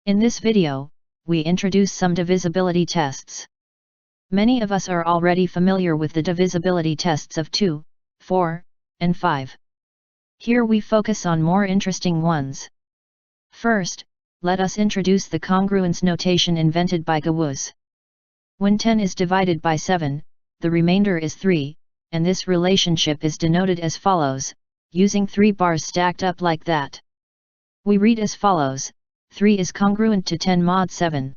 In this video, we introduce some divisibility tests. Many of us are already familiar with the divisibility tests of 2, 4, and 5. Here we focus on more interesting ones. First, let us introduce the congruence notation invented by Congruence. When 10 is divided by 7, the remainder is 3, and this relationship is denoted as follows, using 3 bars stacked up like that. We read as follows: 3 is congruent to 10 mod 7.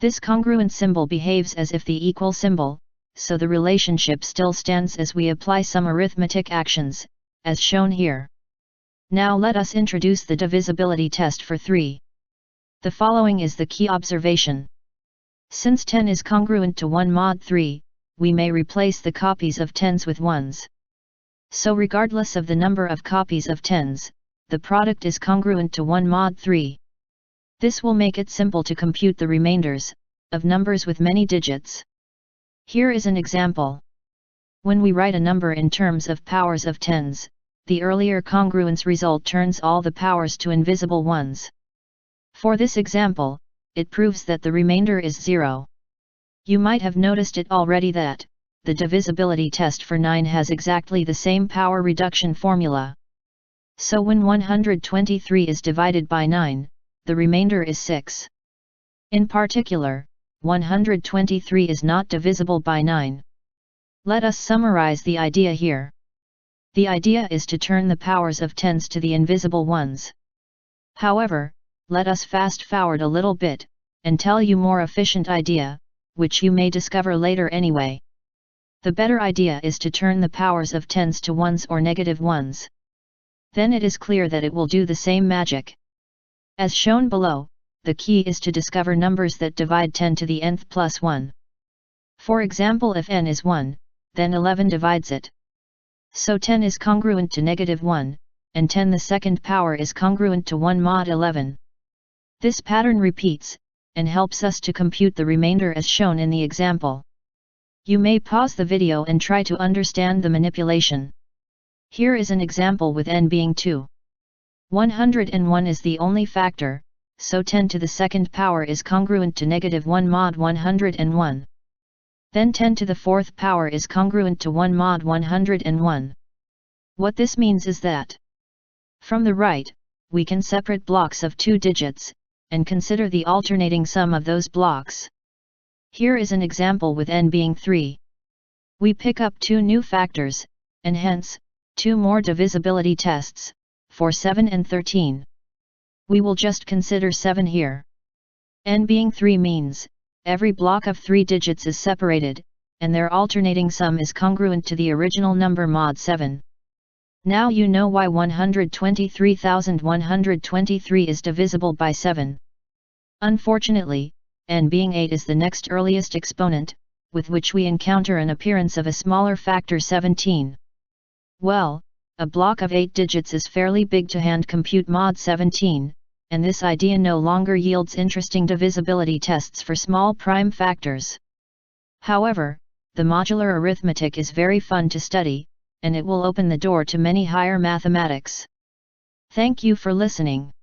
This congruent symbol behaves as if the equal symbol, so the relationship still stands as we apply some arithmetic actions, as shown here. Now let us introduce the divisibility test for 3. The following is the key observation. Since 10 is congruent to 1 mod 3, we may replace the copies of 10s with 1s. So regardless of the number of copies of 10s, the product is congruent to 1 mod 3. This will make it simple to compute the remainders of numbers with many digits. Here is an example. When we write a number in terms of powers of 10s, the earlier congruence result turns all the powers to invisible ones. For this example, it proves that the remainder is 0. You might have noticed it already that the divisibility test for 9 has exactly the same power reduction formula. So when 123 is divided by 9, the remainder is 6. In particular, 123 is not divisible by 9. Let us summarize the idea here. The idea is to turn the powers of 10s to the invisible ones. However, let us fast forward a little bit, and tell you more efficient idea, which you may discover later anyway. The better idea is to turn the powers of 10s to 1s or negative ones. Then it is clear that it will do the same magic. As shown below, the key is to discover numbers that divide 10 to the nth plus 1. For example, if n is 1, then 11 divides it. So 10 is congruent to negative 1, and 10 the second power is congruent to 1 mod 11. This pattern repeats, and helps us to compute the remainder as shown in the example. You may pause the video and try to understand the manipulation. Here is an example with n being 2. 101 is the only factor, so 10 to the second power is congruent to negative 1 mod 101. Then 10 to the fourth power is congruent to 1 mod 101. What this means is that from the right, we can separate blocks of 2 digits, and consider the alternating sum of those blocks. Here is an example with n being 3. We pick up 2 new factors, and hence, 2 more divisibility tests, for 7 and 13. We will just consider 7 here. N being 3 means, every block of 3 digits is separated, and their alternating sum is congruent to the original number mod 7. Now you know why 123,123 is divisible by 7. Unfortunately, n being 8 is the next earliest exponent, with which we encounter an appearance of a smaller factor 17. Well, a block of 8 digits is fairly big to hand compute mod 17, and this idea no longer yields interesting divisibility tests for small prime factors. However, the modular arithmetic is very fun to study, and it will open the door to many higher mathematics. Thank you for listening.